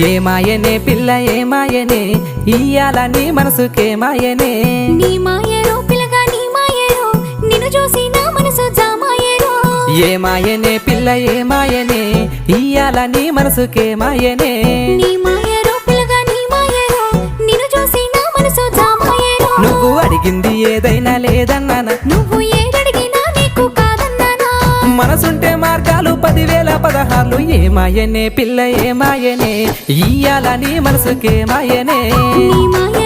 ఏమాయనే పిల్ల ఏమాయనే ఇయ్యాల నీ మనసుకేమాయనే నీ మాయరో పిల్లగా నీ మాయరో నిన్ను చూసి నా మనసు జామాయరో ఏమాయనే పిల్ల ఏమాయనే ఇయ్యాల నీ మనసుకేమాయనే నీ మాయరో పిల్లగా నీ మాయరో నిన్ను చూసి నా మనసు జామాయరో నువ్వు అడిగింది ఏదైనా లేదన్నానా నువ్వు ఏడడిగినా నీకు కాదన్నానా మనసుంటే మార్గాలు 10,000 16 ఏమాయనే పిల్ల ఏమాయనే ఇయ్యాల నీ మనసుకేమాయనే నీ మాయ